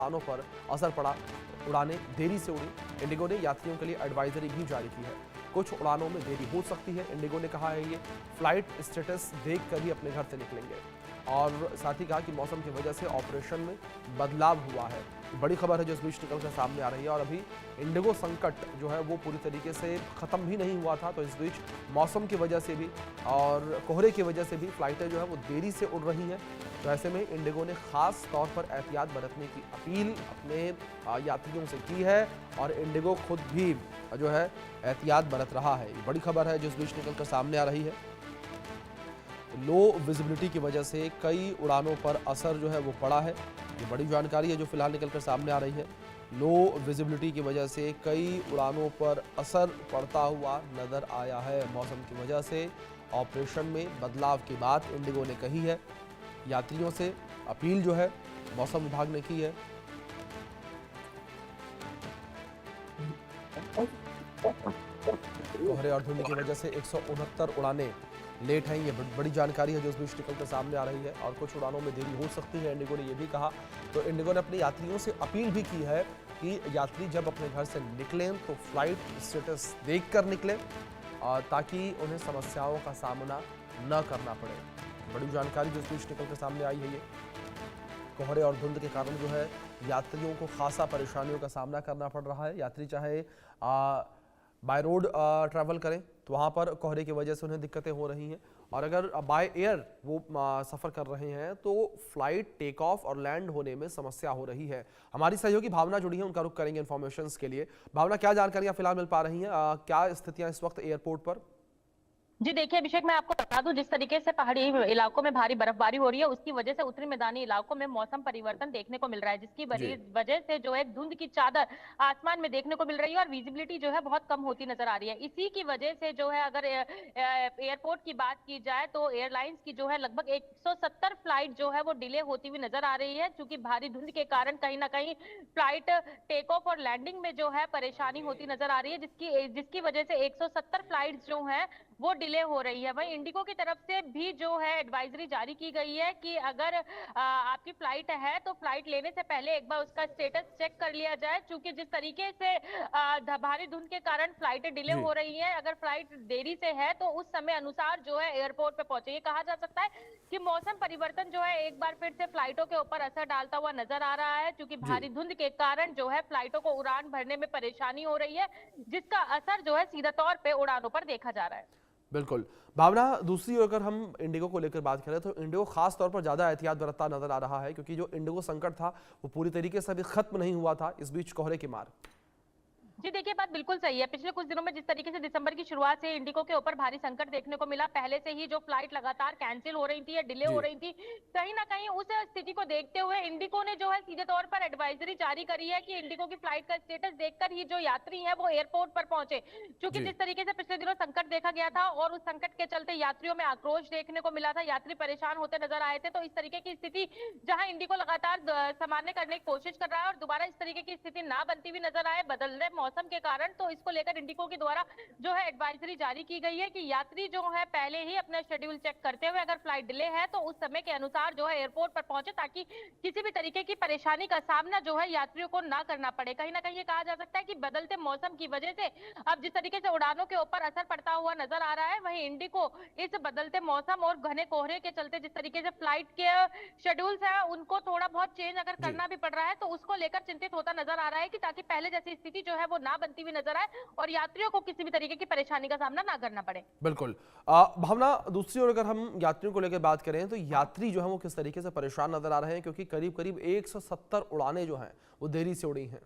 उड़ानों पर असर पड़ा। उड़ानें देरी से उड़ी। इंडिगो ने यात्रियों के लिए एडवाइजरी भी जारी की है। कुछ उड़ानों में देरी हो सकती है। इंडिगो ने कहा है ये फ्लाइट स्टेटस देखकर ही अपने घर से निकलेंगे। और साथ ही कहा कि मौसम की वजह से ऑपरेशन में बदलाव हुआ है। बड़ी खबर है जो इस बीच निकल कर सामने आ रही है। और अभी इंडिगो संकट जो है वो पूरी तरीके से ख़त्म भी नहीं हुआ था, तो इस बीच मौसम की वजह से भी और कोहरे की वजह से भी फ्लाइटें जो है वो देरी से उड़ रही हैं। तो ऐसे में इंडिगो ने खास तौर पर एहतियात बरतने की अपील अपने यात्रियों से की है और इंडिगो खुद भी जो है एहतियात बरत रहा है। ये बड़ी खबर है जो इस बीच निकल कर सामने आ रही है। लो विजिबिलिटी की वजह से कई उड़ानों पर असर जो है वो पड़ा है। ये बड़ी जानकारी है जो फिलहाल निकल कर सामने आ रही है। लो विजिबिलिटी की वजह से कई उड़ानों पर असर पड़ता हुआ नजर आया है। मौसम की वजह से ऑपरेशन में बदलाव की बात इंडिगो ने कही है। यात्रियों से अपील जो है मौसम विभाग ने की है। कोहरे और धुंध की वजह से 169 उड़ानें लेट हैं। ये बड़ी जानकारी है जो इस बीच निकल कर सामने आ रही है। और कुछ उड़ानों में देरी हो सकती है, इंडिगो ने यह भी कहा। तो इंडिगो ने अपने यात्रियों से अपील भी की है कि यात्री जब अपने घर से निकलें तो फ्लाइट स्टेटस देखकर निकलें ताकि उन्हें समस्याओं का सामना न करना पड़े। बड़ी जानकारी जो इस बीच निकल कर सामने आई है। ये कोहरे और धुंध के कारण जो है यात्रियों को खासा परेशानियों का सामना करना पड़ रहा है। यात्री चाहे बाय रोड ट्रैवल करें तो वहाँ पर कोहरे की वजह से उन्हें दिक्कतें हो रही हैं। और अगर बाय एयर वो सफ़र कर रहे हैं तो फ्लाइट टेक ऑफ और लैंड होने में समस्या हो रही है। हमारी सहयोगी भावना जुड़ी है, उनका रुख करेंगे इन्फॉर्मेशन के लिए। भावना, क्या जानकारियाँ फिलहाल मिल पा रही हैं? क्या स्थितियाँ इस वक्त एयरपोर्ट पर? जी देखिए अभिषेक, मैं आपको बता दूं, जिस तरीके से पहाड़ी इलाकों में भारी बर्फबारी हो रही है उसकी वजह से उत्तरी मैदानी इलाकों में मौसम परिवर्तन देखने को मिल रहा है, जिसकी जी। वजह से जो है धुंध की चादर आसमान में देखने को मिल रही है और विजिबिलिटी जो है बहुत कम होती नजर आ रही है। इसी की वजह से जो है अगर एयरपोर्ट की बात की जाए तो एयरलाइंस की जो है लगभग 170 फ्लाइट जो है वो डिले होती हुई नजर आ रही है, क्योंकि भारी धुंध के कारण कहीं ना कहीं फ्लाइट टेक ऑफ और लैंडिंग में जो है परेशानी होती नजर आ रही है, जिसकी वजह से 170 फ्लाइट जो है वो डिले हो रही है। वहीं इंडिगो की तरफ से भी जो है एडवाइजरी जारी की गई है कि अगर आपकी फ्लाइट है तो फ्लाइट लेने से पहले एक बार उसका स्टेटस चेक कर लिया जाए, क्योंकि जिस तरीके से भारी धुंध के कारण फ्लाइटें डिले जी। हो रही हैं, अगर फ्लाइट देरी से है तो उस समय अनुसार जो है एयरपोर्ट पे पहुंचे। ये कहा जा सकता है कि मौसम परिवर्तन जो है एक बार फिर से फ्लाइटों के ऊपर असर डालता हुआ नजर आ रहा है, क्योंकि जी। भारी धुंध के कारण जो है फ्लाइटों को उड़ान भरने में परेशानी हो रही है, जिसका असर जो है सीधा तौर पे उड़ानों पर देखा जा रहा है। बिल्कुल। भावना, दूसरी ओर अगर हम इंडिगो को लेकर बात करें तो इंडिगो खास तौर पर ज़्यादा एहतियात बरतता नजर आ रहा है, क्योंकि जो इंडिगो संकट था वो पूरी तरीके से अभी खत्म नहीं हुआ था इस बीच कोहरे की मार। जी देखिए, बात बिल्कुल सही है। पिछले कुछ दिनों में जिस तरीके से दिसंबर की शुरुआत से इंडिगो के ऊपर भारी संकट देखने को मिला, पहले से ही जो फ्लाइट लगातार कैंसिल हो रही थी या डिले हो जी। रही थी, कहीं ना कहीं उस स्थिति को देखते हुए इंडिगो ने जो है सीधे तौर पर एडवाइजरी जारी करी है कि इंडिगो की फ्लाइट का स्टेटस देखकर ही जो यात्री है वो एयरपोर्ट पर पहुंचे, क्योंकि जी। जिस तरीके से पिछले दिनों संकट देखा गया था और उस संकट के चलते यात्रियों में आक्रोश देखने को मिला था, यात्री परेशान होते नजर आए थे। तो इस तरीके की स्थिति जहां इंडिगो लगातार सामान्य करने की कोशिश कर रहा है और दोबारा इस तरीके की स्थिति ना बनती हुई नजर आए बदलते मौसम के कारण, तो इसको लेकर इंडिगो के द्वारा जो है एडवाइजरी जारी की गई है कि यात्री जो है पहले ही अपना शेड्यूल चेक करते हुए अगर फ्लाइट डिले है तो उस समय के अनुसार जो है एयरपोर्ट पर पहुंचे, ताकि किसी भी तरीके की परेशानी का सामना जो है यात्रियों को ना करना पड़े। कहीं ना कहीं ये कहा जा सकता है कि बदलते मौसम की वजह से अब जिस तरीके से उड़ानों के ऊपर असर पड़ता हुआ नजर आ रहा है, वहीं इंडिगो इस बदलते मौसम और घने कोहरे के चलते जिस तरीके से फ्लाइट के शेड्यूल्स है उनको थोड़ा बहुत चेंज अगर जी। करना भी पड़ रहा है तो उसको लेकर चिंतित होता नजर आ रहा है, कि ताकि पहले जैसी स्थिति जो है वो ना बनती हुई नजर आए और यात्रियों को किसी भी तरीके की परेशानी का सामना ना करना पड़े। बिल्कुल। भावना, दूसरी ओर अगर हम यात्रियों को लेकर बात करें तो यात्री जो है वो किस तरीके से परेशान नजर आ रहे हैं, क्योंकि करीब करीब 170 उड़ानें जो हैं वो देरी से उड़ी हैं।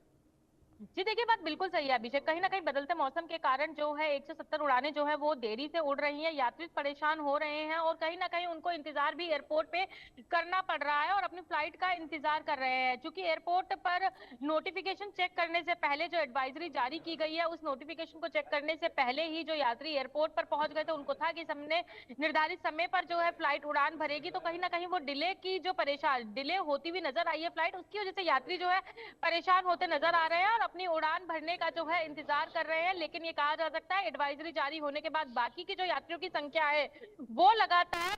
जी देखिए, बात बिल्कुल सही है अभिषेक। कहीं ना कहीं बदलते मौसम के कारण जो है 170 उड़ानें जो है वो देरी से उड़ रही हैं, यात्री परेशान हो रहे हैं और कहीं ना कहीं उनको इंतजार भी एयरपोर्ट पे करना पड़ रहा है और अपनी फ्लाइट का इंतजार कर रहे हैं, क्योंकि एयरपोर्ट पर नोटिफिकेशन चेक करने से पहले जो एडवाइजरी जारी की गई है उस नोटिफिकेशन को चेक करने से पहले ही जो यात्री एयरपोर्ट पर पहुंच गए थे उनको था कि हमने निर्धारित समय पर जो है फ्लाइट उड़ान भरेगी, तो कहीं ना कहीं वो डिले की जो परेशान डिले होती हुई नजर आई है फ्लाइट, उसकी वजह से यात्री जो है परेशान होते नजर आ रहे हैं और अपनी उड़ान भरने का जो है इंतजार कर रहे हैं। लेकिन ये कहा जा सकता है एडवाइजरी जारी होने के बाद बाकी की जो यात्रियों की संख्या है वो लगातार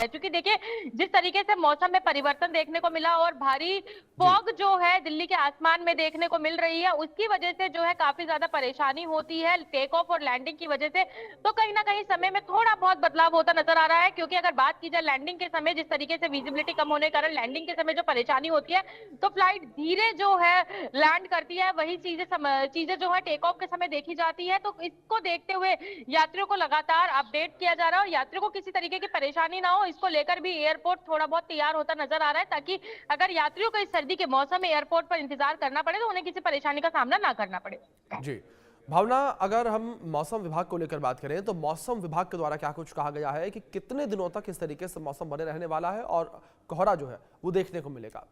क्योंकि देखिए जिस तरीके से मौसम में परिवर्तन देखने को मिला और भारी फॉग जो है दिल्ली के आसमान में देखने को मिल रही है, उसकी वजह से जो है काफी ज्यादा परेशानी होती है टेक ऑफ और लैंडिंग की वजह से। तो कहीं ना कहीं समय में थोड़ा बहुत बदलाव होता नजर आ रहा है, क्योंकि अगर बात की जाए लैंडिंग के समय जिस तरीके से विजिबिलिटी कम होने के कारण लैंडिंग के समय जो परेशानी होती है, तो फ्लाइट धीरे जो है लैंड करती है, वही चीजें जो है टेक ऑफ के समय देखी जाती है। तो इसको देखते हुए यात्रियों को लगातार अपडेट किया जा रहा है और यात्रियों को किसी तरीके की परेशानी ना हो, इसको लेकर भी एयरपोर्ट थोड़ा बहुत तैयार होता नजर आ रहा है, ताकि अगर यात्रियों को इस सर्दी के मौसम में एयरपोर्ट पर इंतजार करना पड़े तो उन्हें किसी परेशानी का सामना ना करना पड़े। जी भावना, अगर हम मौसम विभाग को लेकर बात करें तो मौसम विभाग के द्वारा क्या कुछ कहा गया है कि कितने दिनों तक इस तरीके से मौसम बने रहने वाला है और कोहरा जो है वो देखने को मिलेगा?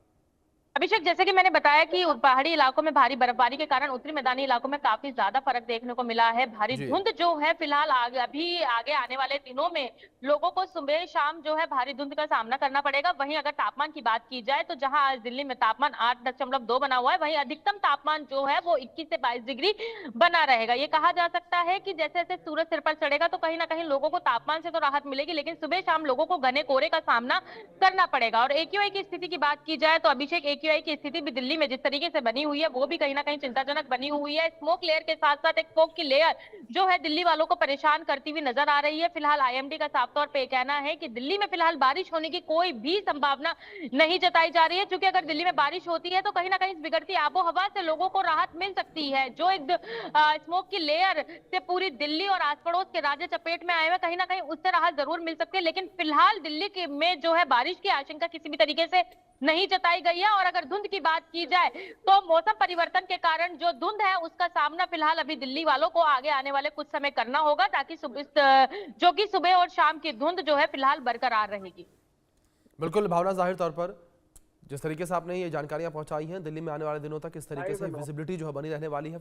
अभिषेक, जैसे कि मैंने बताया कि पहाड़ी इलाकों में भारी बर्फबारी के कारण उत्तरी मैदानी इलाकों में काफी ज्यादा फर्क देखने को मिला है। भारी जी धुंध जो है फिलहाल अभी आगे आने वाले दिनों में लोगों को सुबह शाम जो है भारी धुंध का सामना करना पड़ेगा। वहीं अगर तापमान की बात की जाए तो जहां आज दिल्ली में तापमान 8.2 बना हुआ है, वहीं अधिकतम तापमान जो है वो 21 से 22 डिग्री बना रहेगा। ये कहा जा सकता है कि जैसे जैसे सूरज सिर पर चढ़ेगा तो कहीं ना कहीं लोगों को तापमान से तो राहत मिलेगी, लेकिन सुबह शाम लोगों को घने कोहरे का सामना करना पड़ेगा। और एक्यूआई की स्थिति की बात की जाए तो अभिषेक, एक्यूआई की स्थिति भी दिल्ली में जिस तरीके से बनी हुई है वो भी कहीं ना कहीं चिंताजनक बनी हुई है। स्मोक लेयर के साथ साथ एक फॉग की लेयर जो है दिल्ली वालों को परेशान करती हुई नजर आ रही है। फिलहाल आईएमडी का साफ तौर पे कहना है कि दिल्ली में फिलहाल बारिश होने की कोई भी संभावना नहीं जताई जा रही है, क्योंकि अगर दिल्ली में बारिश होती है तो कहीं ना कहीं इस बिगड़ती आबो हवा से लोगों को राहत मिल सकती है। जो एक स्मोक की लेयर से पूरी दिल्ली और आस पड़ोस के राज्य चपेट में आए हुए, कहीं ना कहीं उससे राहत जरूर मिल सकती है, लेकिन फिलहाल दिल्ली में जो है बारिश की आशंका किसी भी तरीके से नहीं जताई गई है। और अगर धुंध की बात की जाए तो मौसम परिवर्तन के कारण जो धुंध है उसका सामना फिलहाल अभी दिल्ली वालों को आगे आने वाले कुछ समय करना होगा, ताकि जो कि सुबह और शाम की धुंध जो है फिलहाल बरकरार रहेगी। बिल्कुल भावना, जाहिर तौर पर जिस तरीके से आपने ये जानकारियां पहुंचाई हैं, दिल्ली में आने वाले दिनों तक इस तरीके से विजिबिलिटी जो है बनी रहने वाली है।